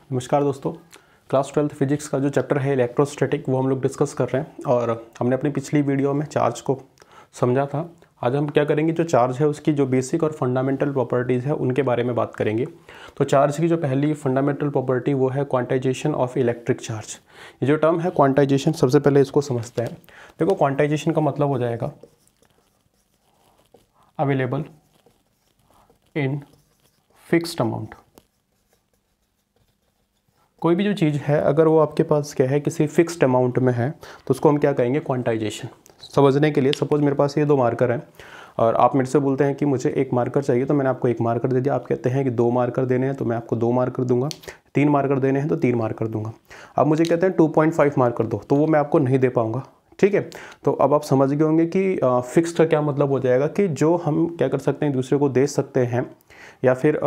नमस्कार दोस्तों, class 12th physics का जो चैप्टर है इलेक्ट्रोस्टैटिक वो हम लोग डिस्कस कर रहे हैं और हमने अपनी पिछली वीडियो में चार्ज को समझा था। आज हम क्या करेंगे, जो चार्ज है उसकी जो बेसिक और फंडामेंटल प्रॉपर्टीज़ है उनके बारे में बात करेंगे। तो चार्ज की जो पहली फंडामेंटल प्रॉपर्टी वो है क्वांटाइजेशन ऑफ इलेक्ट्रिक चार्ज। ये जो टर्म है क्वांटाइजेशन, सबसे पहले इसको समझते हैं। देखो, क्वांटाइजेशन का मतलब हो जाएगा अवेलेबल इन फिक्स्ड अमाउंट। कोई भी जो चीज़ है अगर वो आपके पास क्या है किसी फिक्स्ड अमाउंट में है तो उसको हम क्या कहेंगे, क्वांटाइजेशन। समझने के लिए सपोज मेरे पास ये दो मार्कर हैं और आप मेरे से बोलते हैं कि मुझे एक मार्कर चाहिए, तो मैंने आपको एक मार्कर दे दिया। आप कहते हैं कि दो मार्कर देने हैं तो मैं आपको दो मार्कर दूंगा, तीन मार्कर देने हैं तो तीन मार्कर दूंगा। अब मुझे कहते हैं 2.5 मार्कर दो, तो वो मैं आपको नहीं दे पाऊँगा। ठीक है, तो अब आप समझ गए होंगे कि फिक्स्ड का क्या मतलब हो जाएगा कि जो हम क्या कर सकते हैं, एक दूसरे को दे सकते हैं, या फिर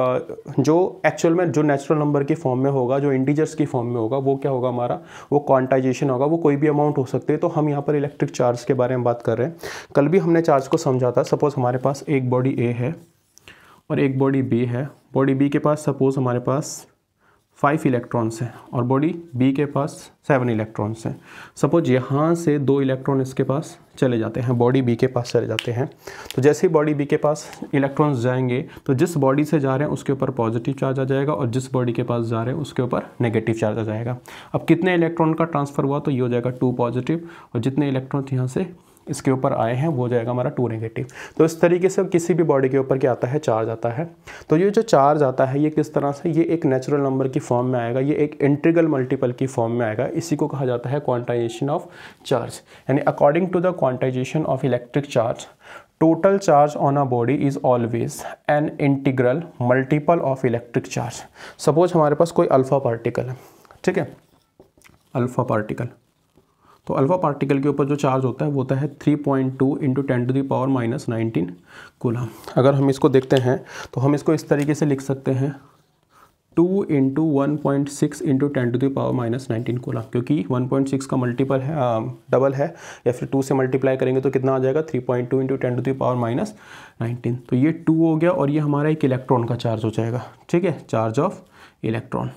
जो एक्चुअल में जो नेचुरल नंबर की फॉर्म में होगा, जो इंटीजर्स की फॉर्म में होगा, वो क्या होगा हमारा, वो क्वांटाइजेशन होगा। वो कोई भी अमाउंट हो सकती है। तो हम यहाँ पर इलेक्ट्रिक चार्ज के बारे में बात कर रहे हैं। कल भी हमने चार्ज को समझा था। सपोज हमारे पास एक बॉडी ए है और एक बॉडी बी है। बॉडी बी के पास सपोज हमारे पास 5 इलेक्ट्रॉन्स हैं और बॉडी बी के पास 7 इलेक्ट्रॉन्स हैं। सपोज यहाँ से 2 इलेक्ट्रॉन इसके पास चले जाते हैं, बॉडी बी के पास चले जाते हैं। तो जैसे ही बॉडी बी के पास इलेक्ट्रॉन्स जाएंगे तो जिस बॉडी से जा रहे हैं उसके ऊपर पॉजिटिव चार्ज आ जाएगा और जिस बॉडी के पास जा रहे हैं उसके ऊपर नेगेटिव चार्ज आ जाएगा। अब कितने इलेक्ट्रॉन का ट्रांसफ़र हुआ, तो ये हो जाएगा 2 पॉजिटिव, और जितने इलेक्ट्रॉन यहाँ से इसके ऊपर आए हैं वो हो जाएगा हमारा 2 नेगेटिव। तो इस तरीके से किसी भी बॉडी के ऊपर क्या आता है, चार्ज आता है। तो ये जो चार्ज आता है ये किस तरह से, ये एक नेचुरल नंबर की फॉर्म में आएगा, ये एक इंटीग्रल मल्टीपल की फॉर्म में आएगा। इसी को कहा जाता है क्वांटाइजेशन ऑफ चार्ज। यानी according to the quantization of electric charge, total charge on a body is always an integral multiple of electric charge. Suppose हमारे पास कोई अल्फा पार्टिकल है, ठीक है, अल्फा पार्टिकल। तो अल्फा पार्टिकल के ऊपर जो चार्ज होता है वो होता है 3.2 × 10⁻⁻19 कूलम। अगर हम इसको देखते हैं तो हम इसको इस तरीके से लिख सकते हैं 2 × 1.6 × 10⁻⁻19 कूलम, क्योंकि 1.6 का मल्टीपल है, डबल है, या फिर 2 से मल्टीप्लाई करेंगे तो कितना आ जाएगा, 3.2 × 10⁻⁻19। तो ये 2 हो गया और ये हमारा एक इलेक्ट्रॉन का चार्ज हो जाएगा। ठीक है, charge of electron,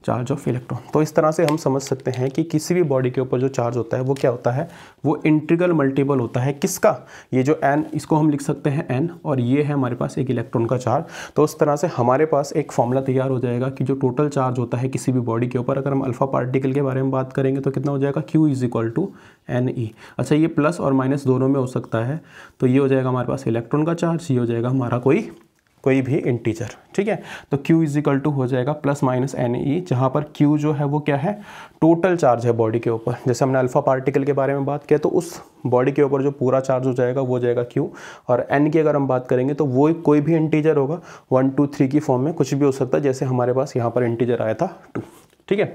charge of electron. तो इस तरह से हम समझ सकते हैं कि किसी भी बॉडी के ऊपर जो चार्ज होता है वो क्या होता है, वो इंटीग्रल मल्टीपल होता है। किसका, ये जो n, इसको हम लिख सकते हैं n, और ये है हमारे पास एक इलेक्ट्रॉन का चार्ज। तो उस तरह से हमारे पास एक फॉर्मूला तैयार हो जाएगा कि जो टोटल चार्ज होता है किसी भी बॉडी के ऊपर, अगर हम अल्फा पार्टिकल के बारे में बात करेंगे तो कितना हो जाएगा, Q = NE। अच्छा, ये प्लस और माइनस दोनों में हो सकता है। तो ये हो जाएगा हमारे पास इलेक्ट्रॉन का चार्ज, ये हो जाएगा हमारा कोई भी इंटीजर। ठीक है, तो Q = हो जाएगा +- जहाँ पर Q जो है वो क्या है, टोटल चार्ज है बॉडी के ऊपर। जैसे हमने अल्फा पार्टिकल के बारे में बात किया तो उस बॉडी के ऊपर जो पूरा चार्ज हो जाएगा वो जाएगा Q। और N की अगर हम बात करेंगे तो वो कोई भी इंटीजर होगा, 1 2 3 की फॉर्म में कुछ भी हो सकता है, जैसे हमारे पास यहाँ पर इंटीजर आया था 2। ठीक है,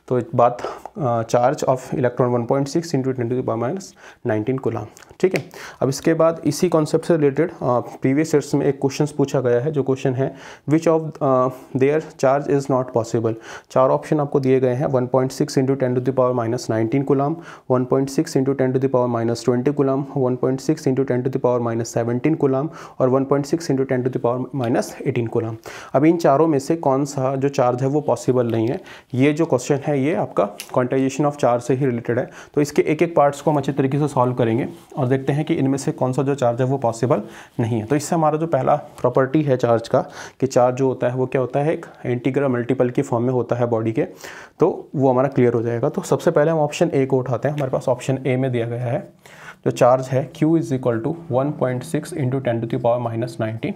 तो एक बात, चार्ज ऑफ इलेक्ट्रॉन 1.6 × 10⁻⁻19 कूलम। ठीक है, अब इसके बाद इसी कॉन्सेप्ट से रिलेटेड प्रीवियस ईयर्स में एक क्वेश्चन पूछा गया है। जो क्वेश्चन है, which of their charge is not possible. 4 option आपको दिए गए हैं, 1.6 × 10⁻⁻19 कूलम, 1.6 × 10⁻⁻20 कूलम, 1.6 × 10⁻⁻17 कूलम और 1.6 × 10⁻⁻18 कूलम। अब इन चारों में से कौन सा जो चार्ज है वो पॉसिबल नहीं है। ये जो क्वेश्चन है ये आपका क्वांटाइजेशन ऑफ चार्ज से ही रिलेटेड है। तो इसके एक एक पार्ट्स को हम अच्छे तरीके से सॉल्व करेंगे और देखते हैं कि इनमें से कौन सा जो चार्ज है वो पॉसिबल नहीं है। तो इससे हमारा जो पहला प्रॉपर्टी है चार्ज का, कि चार्ज जो होता है वो क्या होता है, एक इंटीग्रल मल्टीपल की फॉर्म में होता है बॉडी के, तो वो हमारा क्लियर हो जाएगा। तो सबसे पहले हम ऑप्शन ए को उठाते हैं। हमारे पास ऑप्शन ए में दिया गया है जो चार्ज है Q = 1.6 × 10⁻⁻19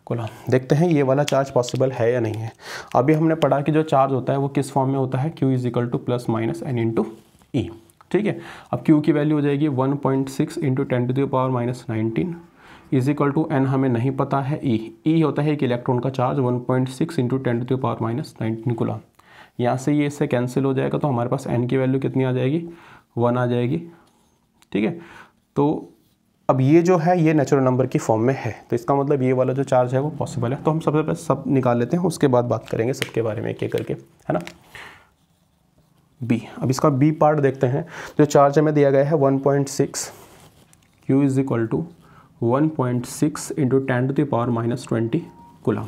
कूलम। देखते हैं ये वाला चार्ज पॉसिबल है या नहीं है। अभी हमने पढ़ा कि जो चार्ज होता है वो किस फॉर्म में होता है, Q = ±N × E। ठीक है, अब Q की वैल्यू हो जाएगी 1.6 × 10⁻⁻19 = N हमें नहीं पता है, E होता है एक इलेक्ट्रॉन का चार्ज 1.6 × 10⁻⁻19 कूलम। यहाँ से ये इससे कैंसिल हो जाएगा तो हमारे पास N की वैल्यू कितनी आ जाएगी, 1 आ जाएगी। ठीक है, तो अब ये जो है ये नेचुरल नंबर की फॉर्म में है, तो इसका मतलब ये वाला जो चार्ज है वो पॉसिबल है। तो हम सबसे पहले सब निकाल लेते हैं, उसके बाद बात करेंगे सबके बारे में एक एक करके, है ना। बी, अब इसका बी पार्ट देखते हैं। जो चार्ज हमें दिया गया है 1.6, Q = 1.6 × 10⁻⁻20 कूलम।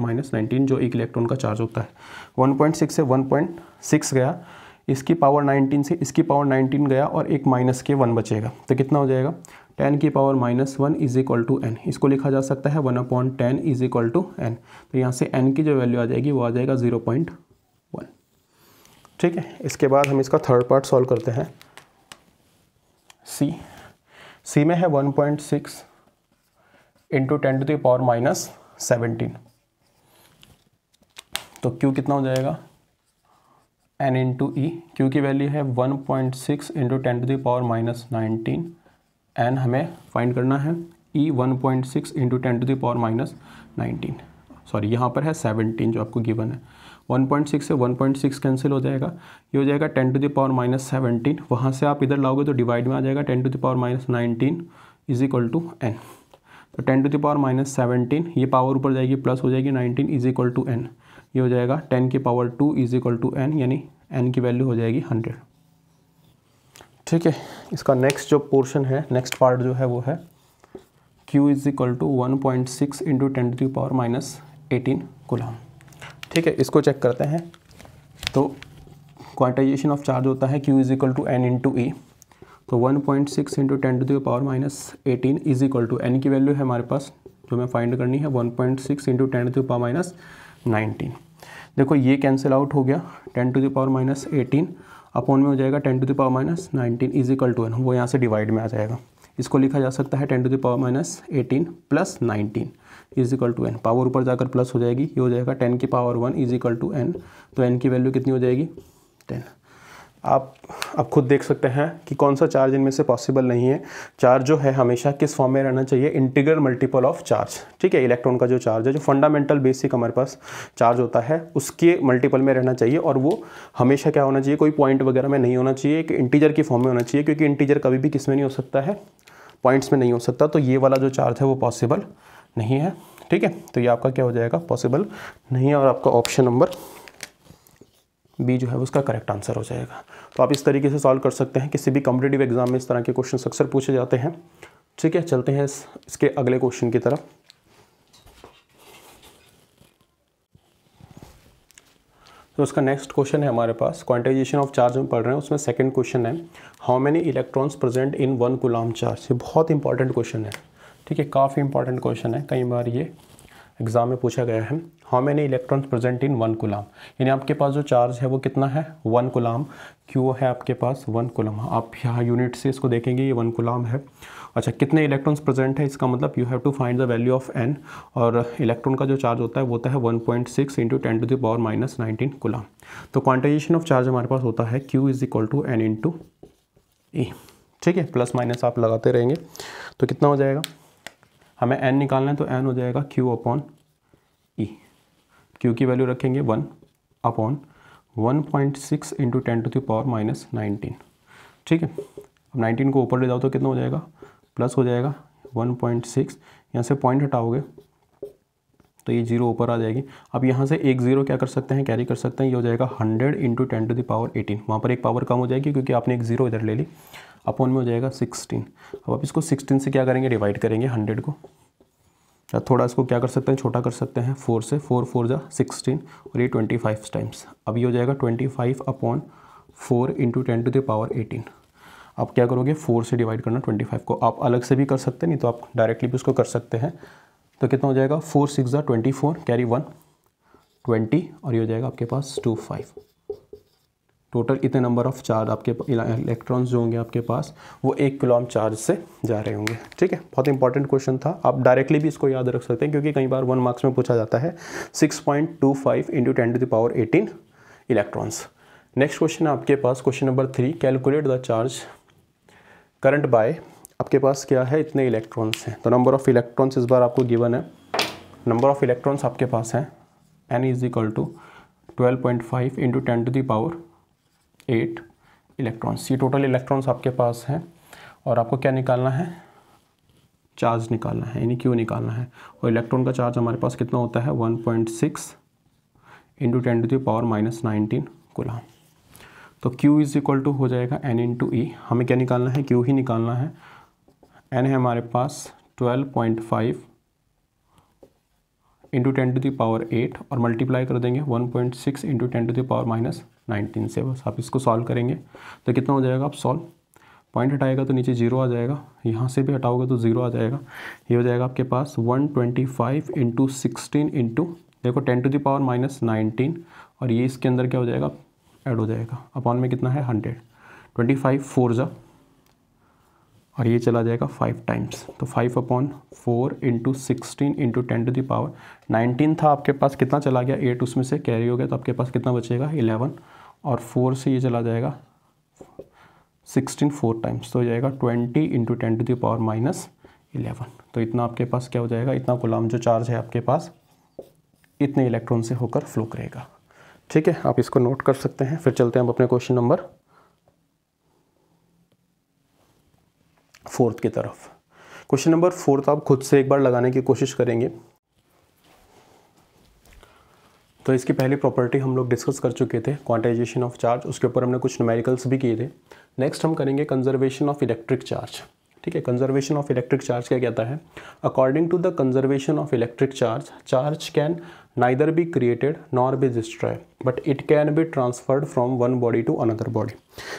-19 जो एक इलेक्ट्रॉन का चार्ज होता है। 1.6 से 1.6 गया, इसकी पावर 19 से इसकी पावर 19 गया और एक माइनस के 1 बचेगा, तो कितना हो जाएगा 10 की power -1 is equal to n। इसको लिखा जा सकता है 1/10 इज इक्वल टू n। तो यहाँ से n की जो वैल्यू आ जाएगी वो आ जाएगा 0.1। ठीक है, इसके बाद हम इसका थर्ड पार्ट सॉल्व करते हैं। सी में है 1.6 इंटू 10 टू द पावर -17, तो Q कितना हो जाएगा n इंटू ई। क्यू की वैल्यू है 1.6 into 10 to the power -19, n हमें फाइंड करना है, E 1.6 into 10 to the power -19, sorry यहाँ पर है 17 जो आपको गिवन है। 1.6 से 1.6 कैंसिल हो जाएगा, ये हो जाएगा 10 टू द पावर -17, वहाँ से आप इधर लाओगे तो डिवाइड में आ जाएगा 10 to the power -19 is equal to n। तो 10 टू द पावर -17, ये पावर ऊपर जाएगी प्लस हो जाएगी 19 इज इक्वल टू n, ये हो जाएगा 10 की power 2 is equal to n, यानी n की वैल्यू हो जाएगी 100। ठीक है, इसका नेक्स्ट जो पोर्शन है, नेक्स्ट पार्ट जो है वो है Q is equal to 1.6 into 10 to the power -18 coulomb. ठीक है, इसको चेक करते हैं। तो क्वांटाइजेशन ऑफ चार्ज होता है Q is equal to n into e, तो 1.6 into 10 to the power -18 is equal to n की वैल्यू है हमारे पास जो हमें फाइंड करनी है 1.6 इंटू 10 टू द पावर -19। देखो ये कैंसिल आउट हो गया, 10 टू द पावर -18 अपॉन में हो जाएगा 10 to the power -19 is equal to n, वो यहाँ से डिवाइड में आ जाएगा। इसको लिखा जा सकता है 10 to the power -18 plus 19 is equal to n, power ऊपर जाकर प्लस हो जाएगी, ये हो जाएगा 10 की power 1 is equal to n, तो n की वैल्यू कितनी हो जाएगी 10। आप खुद देख सकते हैं कि कौन सा चार्ज इनमें से पॉसिबल नहीं है। चार्ज जो है हमेशा किस फॉर्म में रहना चाहिए, इंटीग्रल मल्टीपल ऑफ चार्ज। ठीक है, इलेक्ट्रॉन का जो चार्ज है, जो फंडामेंटल बेसिक हमारे पास चार्ज होता है उसके मल्टीपल में रहना चाहिए, और वो हमेशा क्या होना चाहिए, कोई पॉइंट वगैरह में नहीं होना चाहिए, एक इंटीजर की फॉर्म में होना चाहिए, क्योंकि इंटीजर कभी भी किस में नहीं हो सकता है, पॉइंट्स में नहीं हो सकता। तो ये वाला जो चार्ज है वो पॉसिबल नहीं है। ठीक है, तो ये आपका क्या हो जाएगा, पॉसिबल नहीं है, और आपका ऑप्शन नंबर बी जो है उसका करेक्ट आंसर हो जाएगा। तो आप इस तरीके से सॉल्व कर सकते हैं, किसी भी कॉम्पिटिटिव एग्जाम में इस तरह के क्वेश्चन अक्सर पूछे जाते हैं। ठीक है, चलते हैं इसके अगले क्वेश्चन की तरफ। तो उसका नेक्स्ट क्वेश्चन है हमारे पास, क्वांटाइजेशन ऑफ चार्ज में पढ़ रहे हैं, उसमें सेकंड क्वेश्चन है how many electrons present in 1 coulomb charge. ये बहुत इंपॉर्टेंट क्वेश्चन है। ठीक है, काफ़ी इंपॉर्टेंट क्वेश्चन है, कई बार ये एग्जाम में पूछा गया है। How many electrons present in 1 coulomb, यानी आपके पास जो चार्ज है वो कितना है 1 कूलम। क्यू है आपके पास 1 कूलम, आप यहाँ यूनिट से इसको देखेंगे, ये 1 कूलम है। अच्छा, कितने इलेक्ट्रॉन्स प्रेजेंट है, इसका मतलब you have to find the value of n, और इलेक्ट्रॉन का जो चार्ज होता है वो होता है 1.6 into 10 to the power -19 coulomb. तो क्वांटाइजेशन ऑफ चार्ज हमारे पास होता है Q is equal to n into e. ठीक है, प्लस माइनस आप लगाते रहेंगे, तो कितना हो जाएगा, हमें n निकालना है, तो n हो जाएगा Q अपॉन ई। Q की वैल्यू रखेंगे 1 upon 1.6 into 10 to the power -19। ठीक है, अब 19 को ऊपर ले जाओ तो कितना हो जाएगा, प्लस हो जाएगा 1.6, यहाँ से पॉइंट हटाओगे तो ये 0 ऊपर आ जाएगी। अब यहाँ से एक 0 क्या कर सकते हैं, कैरी कर सकते हैं, ये हो जाएगा 100 इंटू 10 टू द पावर 18। वहाँ पर एक पावर कम हो जाएगी क्योंकि आपने एक 0 इधर ले ली, अपॉन में हो जाएगा 16। अब आप इसको 16 से क्या करेंगे, डिवाइड करेंगे 100 को, या थोड़ा इसको क्या कर सकते हैं, छोटा कर सकते हैं 4 से, 4 4 जा 16, और ये 25 टाइम्स। अब ये हो जाएगा 25 upon 4 into 10 to the power 18। आप क्या करोगे, 4 से डिवाइड करना 25 को, आप अलग से भी कर सकते हैं, नहीं तो आप डायरेक्टली भी उसको कर सकते हैं। तो कितना हो जाएगा, 4 6 जा 24, कैरी 1 20, और ये हो जाएगा आपके पास 25। टोटल इतने नंबर ऑफ चार्ज आपके इलेक्ट्रॉन्स जो होंगे आपके पास वो 1 कूलम चार्ज से जा रहे होंगे। ठीक है, बहुत इंपॉर्टेंट क्वेश्चन था, आप डायरेक्टली भी इसको याद रख सकते हैं क्योंकि कई बार 1 मार्क्स में पूछा जाता है। 6.25 into 10 to the power 18 electrons. Next question है आपके पास, question number 3, calculate the charge current by, आपके पास क्या है, इतने इलेक्ट्रॉन्स हैं। तो नंबर ऑफ इलेक्ट्रॉन्स इस बार आपको गिवन है, नंबर ऑफ इलेक्ट्रॉन्स आपके पास हैं n is equal to 12.5 into 10 to the power 8 electrons. ये टोटल इलेक्ट्रॉन्स आपके पास हैं, और आपको क्या निकालना है, चार्ज निकालना है, यानी Q निकालना है। और इलेक्ट्रॉन का चार्ज हमारे पास कितना होता है 1.6 इंटू 10⁻⁻19 कूलम। तो Q इज इक्वल टू हो जाएगा N इंटू E। हमें क्या निकालना है? Q ही निकालना है। N है हमारे पास 12.5 इंटू 10⁸ और मल्टीप्लाई कर देंगे 1.6 इंटू 10⁻⁻19 से। बस आप इसको सॉल्व करेंगे तो कितना हो जाएगा? आप सॉल्व, पॉइंट हटाएगा तो नीचे 0 आ जाएगा, यहाँ से भी हटाओगे तो 0 आ जाएगा। ये हो जाएगा आपके पास 125 इंटू 16 इंटू देखो 10⁻⁻19 और ये इसके अंदर क्या हो जाएगा? ऐड हो जाएगा। अपॉन में कितना है? 100। 25 4 जा और ये चला जाएगा 5 टाइम्स, तो 5/4 इंटू 16 इंटू 10⁻19 था आपके पास। कितना चला गया? 8 उसमें से कैरी हो गया, तो आपके पास कितना बचेगा? 11 और 4 से ये चला जाएगा 16 4 टाइम्स, तो हो जाएगा 20 इंटू 10⁻11। तो इतना आपके पास क्या हो जाएगा? इतना कूलम जो चार्ज है आपके पास इतने इलेक्ट्रॉन से होकर फ्लो करेगा। ठीक है, आप इसको नोट कर सकते हैं। फिर चलते हैं हम अपने क्वेश्चन नंबर 4 की तरफ। क्वेश्चन नंबर 4 आप खुद से एक बार लगाने की कोशिश करेंगे। तो इसकी पहली प्रॉपर्टी हम लोग डिस्कस कर चुके थे, क्वांटाइजेशन ऑफ चार्ज, उसके ऊपर हमने कुछ न्यूमेरिकल्स भी किए थे। नेक्स्ट हम करेंगे कंजर्वेशन ऑफ इलेक्ट्रिक चार्ज। ठीक है, कंजर्वेशन ऑफ इलेक्ट्रिक चार्ज क्या कहता है? According to the conservation of electric charge, charge can neither be created nor be destroy but it can be transferred from one body to another body.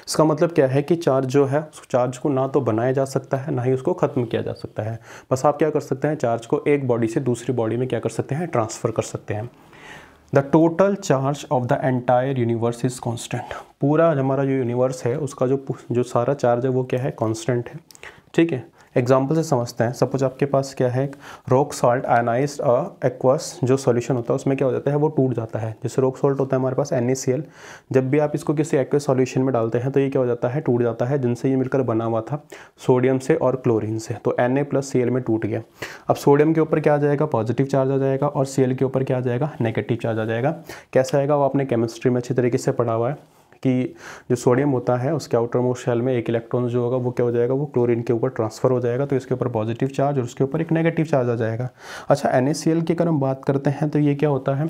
इसका मतलब क्या है कि चार्ज जो है, चार्ज को ना तो बनाया जा सकता है ना ही उसको ख़त्म किया जा सकता है। बस आप क्या कर सकते हैं? चार्ज को एक बॉडी से दूसरी बॉडी में क्या कर सकते हैं? ट्रांसफ़र कर सकते हैं। The total charge of the entire universe is constant. पूरा हमारा जो यूनिवर्स है उसका जो सारा चार्ज है वो क्या है? कॉन्स्टेंट है। ठीक है, एग्जाम्पल से समझते हैं। सपोज आपके पास क्या है? रॉक सॉल्ट आयनाइज्ड एक्वस जो सॉल्यूशन होता है उसमें क्या हो जाता है? वो टूट जाता है। जैसे रॉक सॉल्ट होता है हमारे पास NaCl, जब भी आप इसको किसी एक्वस सॉल्यूशन में डालते हैं तो ये क्या हो जाता है? टूट जाता है, जिनसे ये मिलकर बना हुआ था सोडियम से और क्लोरीन से। तो Na + Cl में टूट गया। अब सोडियम के ऊपर क्या आ जाएगा? पॉजिटिव चार्ज आ जाएगा और Cl के ऊपर क्या आ जाएगा? नेगेटिव चार्ज आ जाएगा। कैसा आएगा? वो आपने केमिस्ट्री में अच्छी तरीके से पढ़ा हुआ है कि जो सोडियम होता है उसके आउटर मोस्ट शेल में एक इलेक्ट्रॉन जो होगा वो क्या हो जाएगा? वो क्लोरीन के ऊपर ट्रांसफ़र हो जाएगा, तो इसके ऊपर पॉजिटिव चार्ज और उसके ऊपर एक नेगेटिव चार्ज आ जाएगा। अच्छा, NaCl की अगर हम बात करते हैं तो ये क्या होता है?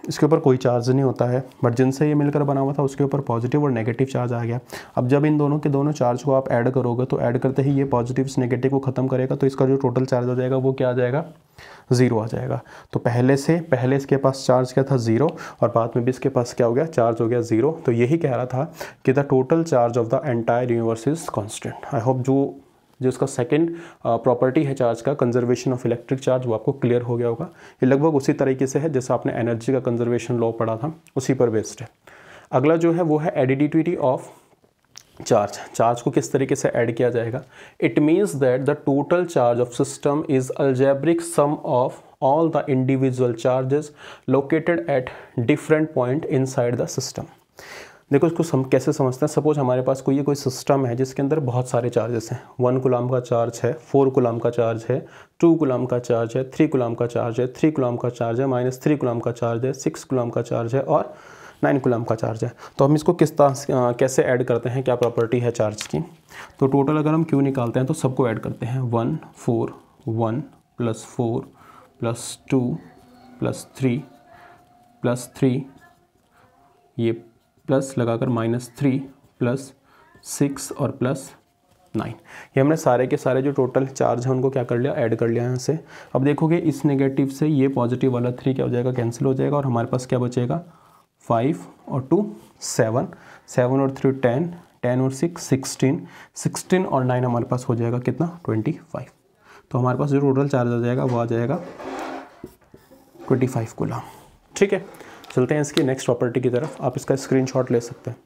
इसके ऊपर कोई चार्ज नहीं होता है, बट जिनसे ये मिलकर बना हुआ था उसके ऊपर पॉजिटिव और नेगेटिव चार्ज आ गया। अब जब इन दोनों के दोनों चार्ज को आप ऐड करोगे तो ऐड करते ही ये पॉजिटिव से नेगेटिव को ख़त्म करेगा, तो इसका जो टोटल चार्ज हो जाएगा वो क्या आ जाएगा? 0 आ जाएगा। तो पहले इसके पास चार्ज क्या था? 0, और बाद में भी इसके पास क्या हो गया? चार्ज हो गया 0। तो यही कह रहा था कि the total charge of the entire universe is constant. I hope जो इसका सेकंड प्रॉपर्टी है चार्ज का, कंजर्वेशन ऑफ इलेक्ट्रिक चार्ज, वो आपको क्लियर हो गया होगा। ये लगभग उसी तरीके से है जैसे आपने एनर्जी का कंजर्वेशन लॉ पढ़ा था, उसी पर बेस्ड है। अगला जो है वो है एडिडिविटी ऑफ चार्ज को किस तरीके से ऐड किया जाएगा? It means that the total charge of system is algebraic sum of all the individual charges located at different point inside the system. देखो इसको कैसे समझते हैं? सपोज हमारे पास कोई सिस्टम है जिसके अंदर बहुत सारे चार्जेस हैं। 1 कूलम का चार्ज है, 4 कूलम का चार्ज है, 2 कूलम का चार्ज है, 3 कूलम का चार्ज है, 3 कूलम का चार्ज है, -3 कूलम का चार्ज है, 6 कूलम का चार्ज है और 9 कूलम का चार्ज है। तो हम इसको कैसे ऐड करते हैं? क्या प्रॉपर्टी है चार्ज की? तो टोटल अगर हम Q निकालते हैं तो सबको ऐड करते हैं। 1 4 1 + 4 + 2 + 3 + 3, ये प्लस लगाकर -3 + 6 और +9, ये हमने सारे के सारे जो टोटल चार्ज हैं उनको क्या कर लिया? ऐड कर लिया यहाँ से। अब देखोगे इस नेगेटिव से ये पॉजिटिव वाला 3 क्या हो जाएगा? कैंसिल हो जाएगा और हमारे पास क्या बचेगा? 5 और 2 7, 7 और 3 10, 10 और 6 16, 16 और 9 हमारे पास हो जाएगा कितना? 25। तो हमारे पास जो टोटल चार्ज आ जाएगा वो आ जाएगा 25 कूलम। ठीक है, चलते हैं इसकी नेक्स्ट प्रॉपर्टी की तरफ। आप इसका स्क्रीनशॉट ले सकते हैं।